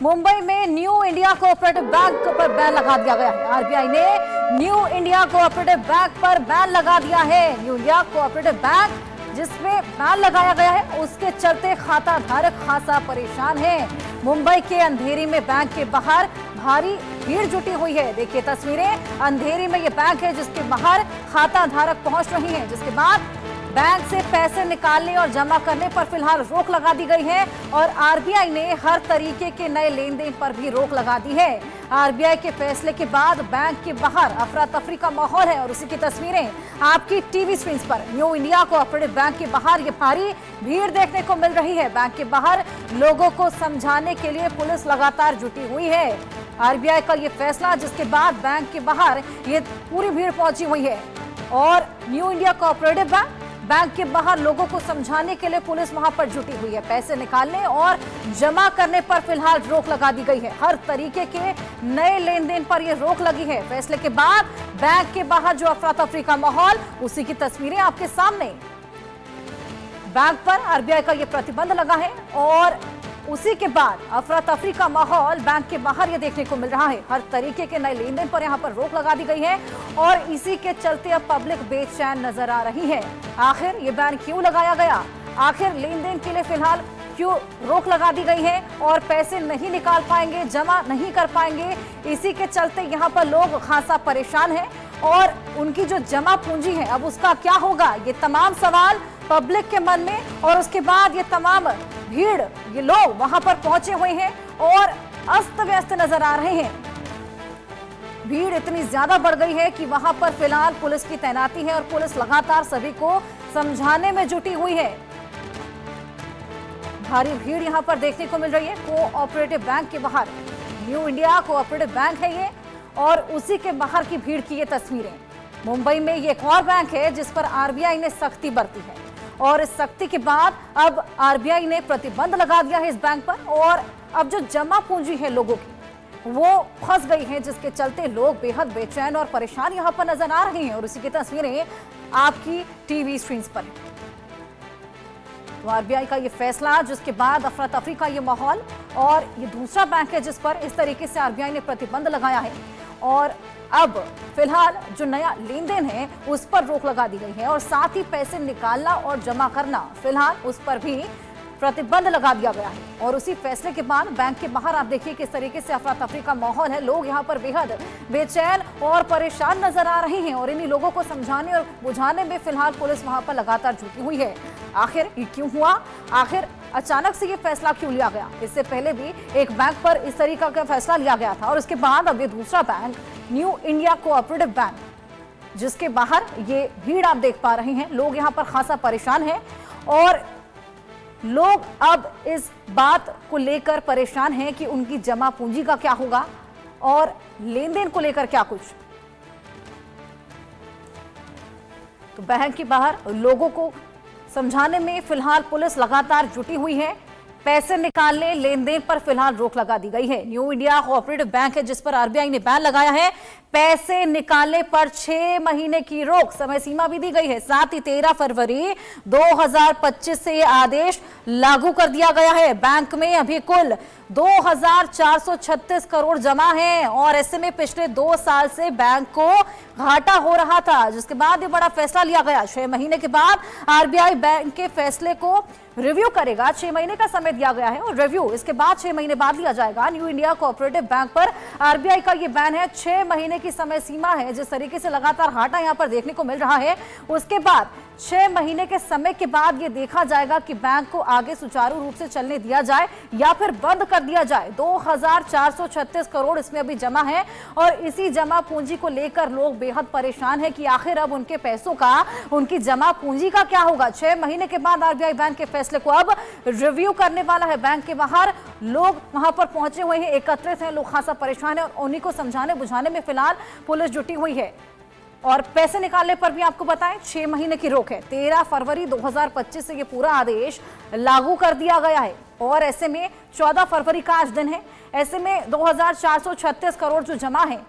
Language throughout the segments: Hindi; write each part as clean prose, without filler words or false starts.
मुंबई में न्यू इंडिया कोऑपरेटिव बैंक पर बैन लगा दिया गया है। आरबीआई ने न्यू इंडिया कोऑपरेटिव बैंक पर बैन लगा दिया है। न्यू इंडिया कोऑपरेटिव बैंक जिसमें बैन लगाया गया है, उसके चलते खाता धारक खासा परेशान है। मुंबई के अंधेरी में बैंक के बाहर भारी भीड़ जुटी हुई है। देखिए तस्वीरें, अंधेरी में ये बैंक है जिसके बाहर खाता धारक पहुंच रही हैं, जिसके बाद बैंक से पैसे निकालने और जमा करने पर फिलहाल रोक लगा दी गई है और आरबीआई ने हर तरीके के नए लेन देन पर भी रोक लगा दी है। आरबीआई के फैसले के बाद बैंक के बाहर अफरा तफरी का माहौल है और उसी की तस्वीरें आपकी टीवी स्क्रीन पर। न्यू इंडिया कोऑपरेटिव बैंक के बाहर ये भारी भीड़ देखने को मिल रही है। बैंक के बाहर लोगों को समझाने के लिए पुलिस लगातार जुटी हुई है। आरबीआई का ये फैसला जिसके बाद बैंक के बाहर ये पूरी भीड़ पहुंची हुई है और न्यू इंडिया कोऑपरेटिव बैंक के बाहर लोगों को समझाने के लिए पुलिस वहां पर जुटी हुई है। पैसे निकालने और जमा करने पर फिलहाल रोक लगा दी गई है। हर तरीके के नए लेन देन पर यह रोक लगी है। फैसले के बाद बैंक के बाहर जो अफरा तफरी का माहौल, उसी की तस्वीरें आपके सामने। बैंक पर आरबीआई का यह प्रतिबंध लगा है और उसी के बाद अफरा तफरी का माहौल बैंक के बाहर ये देखने को मिल रहा है। हर तरीके के नए लेन देन पर यहाँ पर रोक लगा दी गई है और इसी के चलते अब पब्लिक बेचैन नजर आ रही है। आखिर ये बैन क्यों लगाया गया, आखिर लेन देन के लिए फिलहाल क्यों रोक लगा दी गई है और पैसे नहीं निकाल पाएंगे, जमा नहीं कर पाएंगे, इसी के चलते यहाँ पर लोग खासा परेशान हैं और उनकी जो जमा पूंजी है अब उसका क्या होगा, ये तमाम सवाल पब्लिक के मन में। और उसके बाद ये तमाम भीड़, ये लोग वहां पर पहुंचे हुए हैं और अस्त व्यस्त नजर आ रहे हैं। भीड़ इतनी ज्यादा बढ़ गई है कि वहां पर फिलहाल पुलिस की तैनाती है और पुलिस लगातार सभी को समझाने में जुटी हुई है। भारी भीड़ यहां पर देखने को मिल रही है कोऑपरेटिव बैंक के बाहर। न्यू इंडिया कोऑपरेटिव बैंक है ये और उसी के बाहर की भीड़ की ये तस्वीरें। मुंबई में ये एक और बैंक है जिस पर आरबीआई ने सख्ती बरती है और इस सख्ती के बाद अब आरबीआई ने प्रतिबंध लगा दिया है इस बैंक पर और अब जो जमा पूंजी है लोगों की वो फंस गई है, जिसके चलते लोग बेहद बेचैन और परेशान यहां पर नजर आ रहे हैं और उसी की तस्वीरें आपकी टीवी स्क्रीन पर है। तो आरबीआई का ये फैसला जिसके बाद अफरा तफरी का ये माहौल और ये दूसरा बैंक है जिस पर इस तरीके से आरबीआई ने प्रतिबंध लगाया है और अब फिलहाल जो नया लेन देन है उस पर रोक लगा दी गई है और साथ ही पैसे निकालना और जमा करना फिलहाल उस पर भी प्रतिबंध लगा दिया गया है। और उसी फैसले के बाद बैंक के बाहर आप देखिए किस तरीके से अफरा तफरी का माहौल है। लोग यहाँ पर बेहद बेचैन और परेशान नजर आ रहे हैं और इन्हीं लोगों को समझाने और बुझाने में फिलहाल पुलिस वहां पर लगातार जुटी हुई है। आखिर ये क्यों हुआ, आखिर अचानक से ये फैसला क्यों लिया गया? इससे पहले भी एक बैंक पर इस तरीका का फैसला लिया गया था और उसके बाद अब ये दूसरा bank new India cooperative bank, जिसके बाहर ये भीड़ आप देख पा रहे हैं। लोग यहाँ पर खासा परेशान हैं और लोग अब इस बात को लेकर परेशान हैं कि उनकी जमा पूंजी का क्या होगा और लेन देन को लेकर क्या कुछ। तो बैंक के बाहर लोगों को समझाने में फिलहाल पुलिस लगातार जुटी हुई है। पैसे निकालने, लेन देन पर फिलहाल रोक लगा दी गई है। न्यू इंडिया कोऑपरेटिव बैंक है जिस पर आरबीआई ने बैन लगाया है। पैसे निकालने पर 6 महीने की रोक, समय सीमा भी दी गई है। साथ ही 13 फरवरी 2025 से यह आदेश लागू कर दिया गया है। बैंक में अभी कुल 2436 करोड़ जमा है और ऐसे में पिछले 2 साल से बैंक को घाटा हो रहा था, जिसके बाद ये बड़ा फैसला लिया गया। 6 महीने के बाद आरबीआई बैंक के फैसले को रिव्यू करेगा। 6 महीने का समय दिया गया है और रिव्यू इसके बाद 6 महीने बाद लिया जाएगा। न्यू इंडिया कोऑपरेटिव बैंक पर आरबीआई का ये बैन है, 6 महीने की समय सीमा है। जिस तरीके से लगातार घाटा यहां पर देखने को मिल रहा है, उसके बाद 6 महीने के समय के बाद ये देखा जाएगा कि बैंक को आगे सुचारू रूप से चलने दिया जाए या फिर बंद कर दिया जाए। 2436 करोड़ इसमें अभी जमा है और इसी जमा पूंजी को लेकर लोग बेहद परेशान है कि आखिर अब उनके पैसों का, उनकी जमा पूंजी का क्या होगा। 6 महीने के बाद आरबीआई बैंक के फैसले को अब रिव्यू करने वाला है। बैंक के बाहर लोग वहां पर पहुंचे हुए हैं, एकत्रित हैं, लोग खासा परेशान है और उन्हीं को समझाने बुझाने में फिलहाल पुलिस जुटी हुई है। और पैसे निकालने पर भी आपको बताएं 6 महीने की रोक है। 13 फरवरी 2025 से ये पूरा आदेश लागू कर दिया गया है और ऐसे में 14 फरवरी का आज दिन है। ऐसे में 2436 करोड़ जो जमा है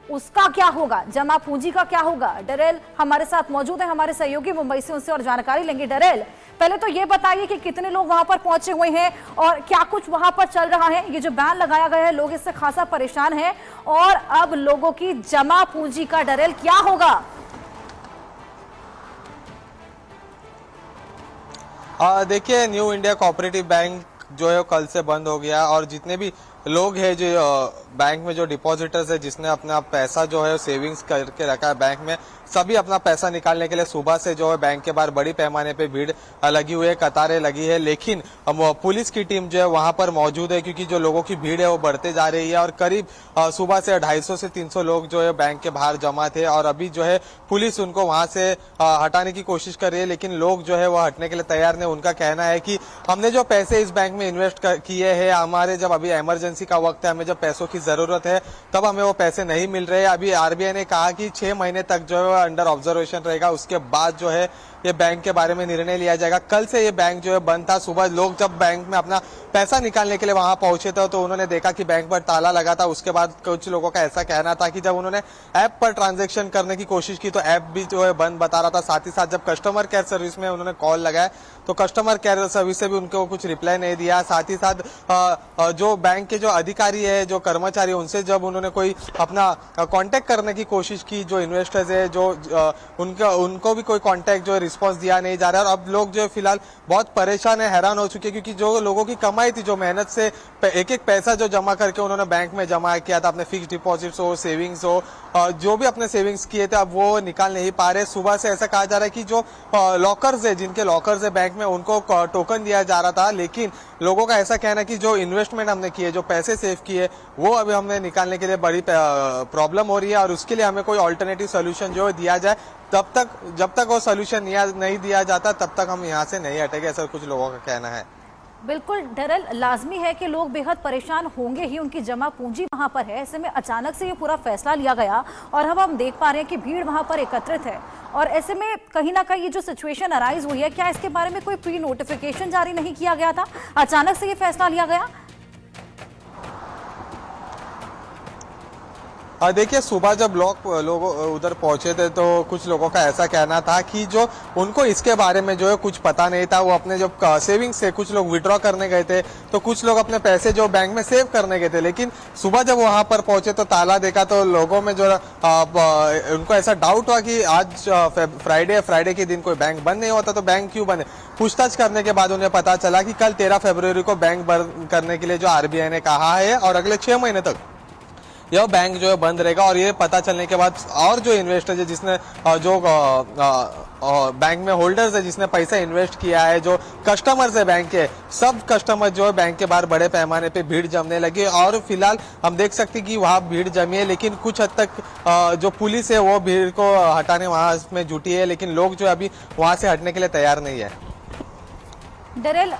उसका क्या होगा, जमा पूंजी का क्या होगा। डरेल हमारे साथ मौजूद है, हमारे सहयोगी मुंबई से, उनसे और जानकारी लेंगे। डरेल, पहले तो ये बताइए कि कितने लोग वहां पर पहुंचे हुए हैं और क्या कुछ वहां पर चल रहा है। ये जो बैन लगाया गया है, लोग इससे खासा परेशान हैं और अब लोगों की जमा पूंजी का डरेल क्या होगा? देखिए, न्यू इंडिया कोऑपरेटिव बैंक जो है कल से बंद हो गया और जितने भी लोग हैं जो बैंक में जो डिपॉजिटर्स है, जिसने अपना पैसा जो है सेविंग्स करके रखा है बैंक में, सभी अपना पैसा निकालने के लिए सुबह से जो है बैंक के बाहर बड़ी पैमाने पे भीड़ लगी हुई है, कतारें लगी है। लेकिन पुलिस की टीम जो है वहां पर मौजूद है, क्योंकि जो लोगों की भीड़ है वो बढ़ते जा रही है और करीब सुबह से 250 से 300 लोग जो है बैंक के बाहर जमा थे और अभी जो है पुलिस उनको वहां से हटाने की कोशिश कर रही है, लेकिन लोग जो है वो हटने के लिए तैयार नहीं। उनका कहना है कि हमने जो पैसे इस बैंक में इन्वेस्ट किए हैं, हमारे जब अभी इमरजेंसी का वक्त है, हमें जब पैसों की जरूरत है तब हमें वो पैसे नहीं मिल रहे। अभी आरबीआई ने कहा कि 6 महीने तक जो है अंडर ऑब्जर्वेशन रहेगा, उसके बाद जो है ये बैंक के बारे में निर्णय लिया जाएगा। कल से ये बैंक जो है बंद था। सुबह लोग जब बैंक में अपना पैसा निकालने के लिए वहां पहुंचे थे तो उन्होंने देखा कि बैंक पर ताला लगा था। उसके बाद कुछ लोगों का ऐसा कहना था कि जब उन्होंने ऐप पर ट्रांजैक्शन करने की कोशिश की तो ऐप भी जो है बंद बता रहा था। साथ ही साथ जब कस्टमर केयर सर्विस में उन्होंने कॉल लगाया तो कस्टमर केयर सर्विस से भी उनको कुछ रिप्लाई नहीं दिया। साथ ही साथ जो बैंक के जो अधिकारी है, जो कर्मचारी, उनसे जब उन्होंने कोई अपना कांटेक्ट करने की कोशिश की, जो इन्वेस्टर्स है, जो उनको भी कोई कांटेक्ट जो रिस्पांस दिया नहीं जा रहा है। और अब लोग जो है फिलहाल बहुत परेशान है, हैरान हो चुके हैं, क्योंकि जो लोगों की कमाई थी, जो मेहनत से एक एक पैसा जो जमा करके उन्होंने बैंक में जमा किया था, अपने फिक्स डिपॉजिट्स हो, सेविंग्स हो, जो भी अपने सेविंग्स किए थे, अब वो निकाल नहीं पा रहे। सुबह से ऐसा कहा जा रहा है कि जो लॉकर्स है, जिनके लॉकर्स है बैंक में, उनको टोकन दिया जा रहा था, लेकिन लोगों का ऐसा कहना है कि जो इन्वेस्टमेंट हमने किए, जो पैसे सेव किए, वो अभी हमें निकालने के लिए बड़ी प्रॉब्लम हो रही है और उसके लिए हमें कोई ऑल्टरनेटिव सोल्यूशन जो दिया जाए। तब तक, जब तक वो सोल्यूशन नहीं दिया जाता तब तक हम यहाँ से नहीं हटेंगे, ऐसा कुछ लोगों का कहना है। बिल्कुल डरल, लाजमी है कि लोग बेहद परेशान होंगे ही, उनकी जमा पूंजी वहां पर है। ऐसे में अचानक से ये पूरा फैसला लिया गया और अब हम देख पा रहे हैं कि भीड़ वहां पर एकत्रित है और ऐसे में कहीं ना कहीं ये जो सिचुएशन अराइज हुई है, क्या इसके बारे में कोई प्री नोटिफिकेशन जारी नहीं किया गया था? अचानक से ये फैसला लिया गया? देखिए, सुबह जब लोग उधर पहुंचे थे तो कुछ लोगों का ऐसा कहना था कि जो उनको इसके बारे में जो है कुछ पता नहीं था। वो अपने जब सेविंग्स से कुछ लोग विड्रॉ करने गए थे तो कुछ लोग अपने पैसे जो बैंक में सेव करने गए थे, लेकिन सुबह जब वहां पर पहुंचे तो ताला देखा तो लोगों में जो उनको ऐसा डाउट हुआ कि आज फ्राइडे के दिन कोई बैंक बंद नहीं होता तो बैंक क्यों बंद है। पूछताछ करने के बाद उन्हें पता चला कि कल 13 फरवरी को बैंक बंद करने के लिए जो आरबीआई ने कहा है और अगले 6 महीने तक यह बैंक जो है बंद रहेगा। और ये पता चलने के बाद और जो इन्वेस्टर है, जिसने जो बैंक में होल्डर्स है, जिसने पैसा इन्वेस्ट किया है, जो कस्टमर्स है बैंक के, सब कस्टमर जो है बैंक के बाहर बड़े पैमाने पे भीड़ जमने लगी और फिलहाल हम देख सकते हैं कि वहाँ भीड़ जमी है, लेकिन कुछ हद तक जो पुलिस है वो भीड़ को हटाने वहां में जुटी है, लेकिन लोग जो अभी वहां से हटने के लिए तैयार नहीं है। डरेल,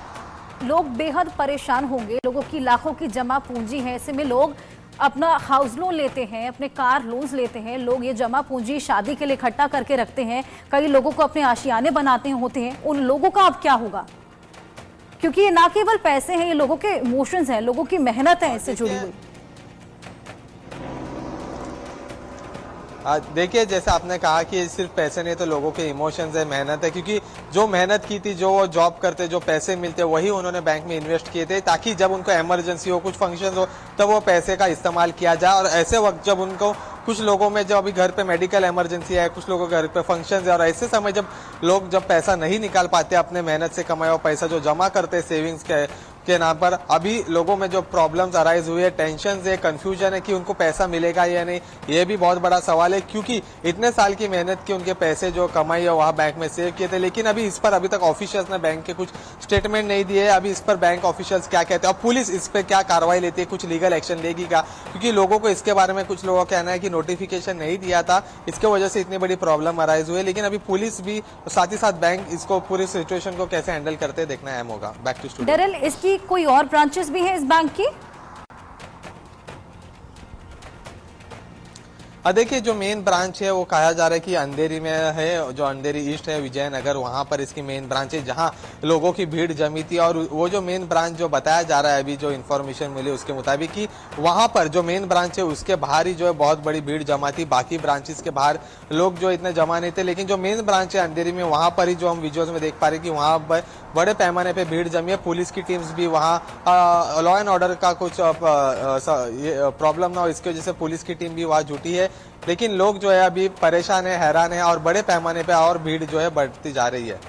लोग बेहद परेशान होंगे, लोगों की लाखों की जमा पूंजी है। ऐसे में लोग अपना हाउस लोन लेते हैं, अपने कार लोन्स लेते हैं, लोग ये जमा पूंजी शादी के लिए इकट्ठा करके रखते हैं, कई लोगों को अपने आशियाने बनाते होते हैं। उन लोगों का अब क्या होगा? क्योंकि ये ना केवल पैसे हैं, ये लोगों के इमोशंस हैं, लोगों की मेहनत है इससे जुड़ी हुई। देखिए, जैसे आपने कहा कि सिर्फ पैसे नहीं तो लोगों के इमोशंस है, मेहनत है, क्योंकि जो मेहनत की थी, जो वो जॉब करते, जो पैसे मिलते, वही उन्होंने बैंक में इन्वेस्ट किए थे ताकि जब उनको इमरजेंसी हो, कुछ फंक्शन हो, तब वो पैसे का इस्तेमाल किया जाए। और ऐसे वक्त जब उनको कुछ लोगों में जब अभी घर पे मेडिकल इमरजेंसी है, कुछ लोगों के घर पे फंक्शन है, और ऐसे समय जब लोग जब पैसा नहीं निकाल पाते, अपने मेहनत से कमाया हुआ पैसा जो जमा करते सेविंग्स के नाम पर, अभी लोगों में जो प्रॉब्लम्स अराइज हुई है, टेंशन है, कंफ्यूजन है कि उनको पैसा मिलेगा या नहीं, ये भी बहुत बड़ा सवाल है, क्योंकि इतने साल की मेहनत की उनके पैसे जो कमाई है वहाँ बैंक में सेव किए थे। लेकिन अभी इस पर अभी तक ऑफिशियल्स ने बैंक के कुछ स्टेटमेंट नहीं दिए। अभी इस पर बैंक ऑफिशियल्स क्या कहते हैं और पुलिस इस पर क्या कार्रवाई लेती है, कुछ लीगल एक्शन लेगी क्या? क्योंकि लोगों को इसके बारे में कुछ लोगों का कहना है कि नोटिफिकेशन नहीं दिया था, इसके वजह से इतनी बड़ी प्रॉब्लम अराइज हुई है। लेकिन अभी पुलिस भी, साथ ही साथ बैंक इसको पूरी सिचुएशन को कैसे हैंडल करते हैं देखना अहम होगा। Back to studio. डरेल, इसकी कोई और ब्रांचेस भी है इस बैंक की? देखिए जो मेन ब्रांच है वो कहा जा रहा है कि अंधेरी में है, जो अंधेरी ईस्ट है विजयनगर, वहां पर इसकी मेन ब्रांच है जहां लोगों की भीड़ जमी थी। और वो जो मेन ब्रांच जो बताया जा रहा है अभी जो इन्फॉर्मेशन मिली उसके मुताबिक कि वहां पर जो मेन ब्रांच है उसके बाहर ही जो है बहुत बड़ी भीड़ जमा थी, बाकी ब्रांचेस के बाहर लोग जो इतने जमा नहीं थे। लेकिन जो मेन ब्रांच है अंधेरी में वहां पर ही जो हम विजुअल्स में देख पा रहे हैं कि वहां पर बड़े पैमाने पे भीड़ जमी है। पुलिस की टीम्स भी वहां लॉ एंड ऑर्डर का कुछ प्रॉब्लम ना हो इसकी वजह से पुलिस की टीम भी वहां जुटी है। लेकिन लोग जो है अभी परेशान है, हैरान है और बड़े पैमाने पे और भीड़ जो है बढ़ती जा रही है।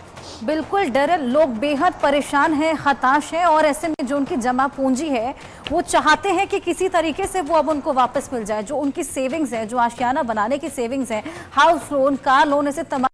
बिल्कुल डर है, लोग बेहद परेशान हैं, हताश हैं और ऐसे में जो उनकी जमा पूंजी है वो चाहते हैं कि किसी तरीके से वो अब उनको वापस मिल जाए। जो उनकी सेविंग्स है, जो आशियाना बनाने की सेविंग्स है, हाउस लोन, कार लोन, ऐसे तमाम